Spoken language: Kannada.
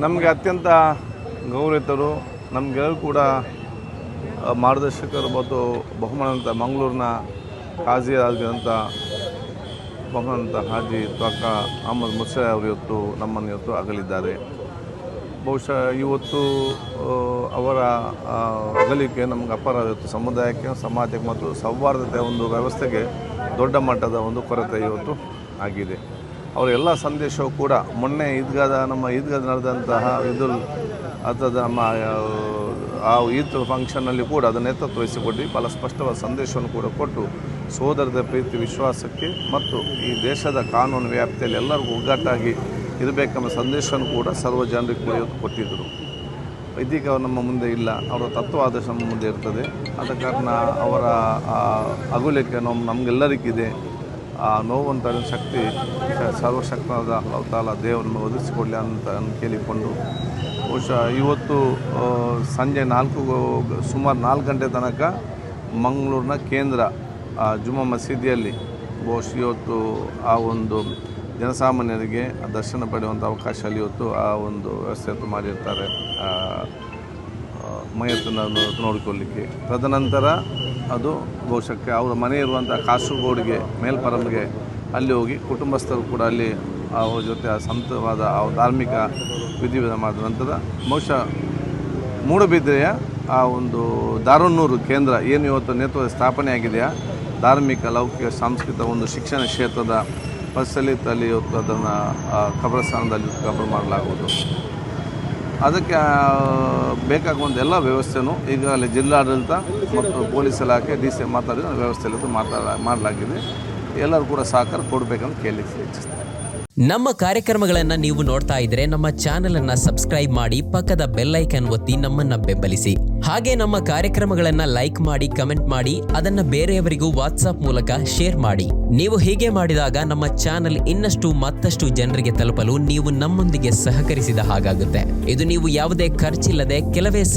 ನಮಗೆ ಅತ್ಯಂತ ಗೌರವಿತರು, ನಮಗೆಲ್ಲರೂ ಕೂಡ ಮಾರ್ಗದರ್ಶಕರು ಮತ್ತು ಬಹುಮಾನಂತ ಮಂಗಳೂರಿನ ಕಾಜಿ ಆಗಿದಂಥ ಬಹುಮಾನಂತ ಹಾಜಿ ತ್ವಾಕ ಅಹಮದ್ ಮುರ್ಸೆ ಅವರು ಇವತ್ತು ನಮ್ಮನ್ನು ಅಗಲಿದ್ದಾರೆ. ಬಹುಶಃ ಇವತ್ತು ಅವರ ಅಗಲಿಕೆ ನಮಗೆ ಅಪಾರ ಇವತ್ತು ಸಮುದಾಯಕ್ಕೆ, ಸಮಾಜಕ್ಕೆ ಮತ್ತು ಸೌಹಾರ್ದತೆಯ ಒಂದು ವ್ಯವಸ್ಥೆಗೆ ದೊಡ್ಡ ಮಟ್ಟದ ಒಂದು ಕೊರತೆ ಇವತ್ತು ಆಗಿದೆ. ಅವರ ಎಲ್ಲ ಸಂದೇಶವು ಕೂಡ ಮೊನ್ನೆ ನಮ್ಮ ಈದ್ಗಾದ ನಡೆದಂತಹ ನಮ್ಮ ಆ ಈದ್ ಫಂಕ್ಷನ್ನಲ್ಲಿ ಕೂಡ ಅದನ್ನು ನೇತೃತ್ವ ವಹಿಸಿಕೊಟ್ಟು ಭಾಳ ಸ್ಪಷ್ಟವಾದ ಸಂದೇಶವನ್ನು ಕೂಡ ಕೊಟ್ಟು ಸೋದರದ ಪ್ರೀತಿ ವಿಶ್ವಾಸಕ್ಕೆ ಮತ್ತು ಈ ದೇಶದ ಕಾನೂನು ವ್ಯಾಪ್ತಿಯಲ್ಲಿ ಎಲ್ಲರಿಗೂ ಒಗ್ಗಟ್ಟಾಗಿ ಇರಬೇಕೆಂಬ ಸಂದೇಶವನ್ನು ಕೂಡ ಸರ್ವ ಜನರಿಗೆ ಕೂಡ ಇವತ್ತು ಕೊಟ್ಟಿದ್ದರು. ಇದೀಗ ಅವರು ನಮ್ಮ ಮುಂದೆ ಇಲ್ಲ, ಅವರ ತತ್ವಾದರ್ಶ ನಮ್ಮ ಮುಂದೆ ಇರ್ತದೆ. ಆದ ಕಾರಣ ಅವರ ಅಗಲಿಕೆ ನಮಗೆಲ್ಲರಿಗಿದೆ. ಆ ನೋವಂತ ಶಕ್ತಿ ಸರ್ವಶಕ್ತನಾದ ಅಲ್ಲಾಹ್ ತಾಲಾ ದೇವರನ್ನು ಒದಗಿಸಿಕೊಡಲಿ ಅಂತ ಕೇಳಿಕೊಂಡು ಬಹುಶಃ ಇವತ್ತು ಸಂಜೆ ಸುಮಾರು 4 ಗಂಟೆ ತನಕ ಮಂಗಳೂರಿನ ಕೇಂದ್ರ ಜುಮ್ಮಾ ಮಸೀದಿಯಲ್ಲಿ ಬಹುಶಃ ಇವತ್ತು ಆ ಒಂದು ಜನಸಾಮಾನ್ಯರಿಗೆ ದರ್ಶನ ಪಡೆಯುವಂಥ ಅವಕಾಶ ಅಲ್ಲಿ ಇವತ್ತು ಆ ಒಂದು ವ್ಯವಸ್ಥೆ ಮಾಡಿರ್ತಾರೆ ಮೈಯತ್ತನ್ನು ನೋಡಿಕೊಳ್ಳಲಿಕ್ಕೆ. ತದನಂತರ ಅದು ಬಹುಶಃ ಅವರ ಮನೆ ಇರುವಂಥ ಕಾಸರಗೋಡಿಗೆ ಮೇಲ್ಪರಂಬಿಗೆ ಅಲ್ಲಿ ಹೋಗಿ ಕುಟುಂಬಸ್ಥರು ಕೂಡ ಅಲ್ಲಿ ಅವ್ರ ಜೊತೆ ಸಂತವಾದ ಧಾರ್ಮಿಕ ವಿಧಿವಿಧಾನ ಮಾಡಿದ ನಂತರ ಬಹುಶಃ ಮೂಡುಬಿದಿರೆಯ ಆ ಒಂದು ದಾರುನ್ನೂರು ಕೇಂದ್ರ ಏನು ಇವತ್ತು ನೇತೃತ್ವ ಸ್ಥಾಪನೆ ಆಗಿದೆಯಾ, ಧಾರ್ಮಿಕ ಲೌಕಿಕ ಸಾಂಸ್ಕೃತಿಕ ಒಂದು ಶಿಕ್ಷಣ ಕ್ಷೇತ್ರದ ಪರಿಸಲಿತಲ್ಲಿ ಇವತ್ತು ಅದನ್ನು ಕಬ್ರಸ್ಥಾನದಲ್ಲಿ ಕಬರ್ ಮಾಡಲಾಗುವುದು. ಅದಕ್ಕೆ ಬೇಕಾಗುವಂಥ ಎಲ್ಲ ವ್ಯವಸ್ಥೆಯೂ ಈಗಾಗಲೇ ಜಿಲ್ಲಾಡಳಿತ ಮತ್ತು ಪೊಲೀಸ್ ಇಲಾಖೆ DC ಮಾತಾಡಿದ ವ್ಯವಸ್ಥೆಯಲ್ಲಿ ಮಾಡಲಾಗಿದೆ. ಎಲ್ಲರೂ ಕೂಡ ಸಹಕಾರ ಕೊಡಬೇಕಂತ ಕೇಳಲಿಕ್ಕೆ ಇಚ್ಛಿಸ್ತಾರೆ. ನಮ್ಮ ಕಾರ್ಯಕ್ರಮಗಳನ್ನು ನೀವು ನೋಡ್ತಾ ಇದ್ರೆ ನಮ್ಮ ಚಾನೆಲ್ ಅನ್ನ ಸಬ್ಸ್ಕ್ರೈಬ್ ಮಾಡಿ, ಪಕ್ಕದ ಬೆಲ್ ಐಕಾನ್ ಒತ್ತಿ ನಮ್ಮನ್ನ ಬೆಂಬಲಿಸಿ. ಹಾಗೆ ನಮ್ಮ ಕಾರ್ಯಕ್ರಮಗಳನ್ನ ಲೈಕ್ ಮಾಡಿ, ಕಮೆಂಟ್ ಮಾಡಿ, ಅದನ್ನ ಬೇರೆಯವರಿಗೂ ವಾಟ್ಸ್ಆಪ್ ಮೂಲಕ ಶೇರ್ ಮಾಡಿ. ನೀವು ಹೀಗೆ ಮಾಡಿದಾಗ ನಮ್ಮ ಚಾನೆಲ್ ಮತ್ತಷ್ಟು ಜನರಿಗೆ ತಲುಪಲು ನೀವು ನಮ್ಮೊಂದಿಗೆ ಸಹಕರಿಸಿದ ಹಾಗಾಗುತ್ತೆ. ಇದು ನೀವು ಯಾವುದೇ ಖರ್ಚಿಲ್ಲದೆ ಕೆಲವೇ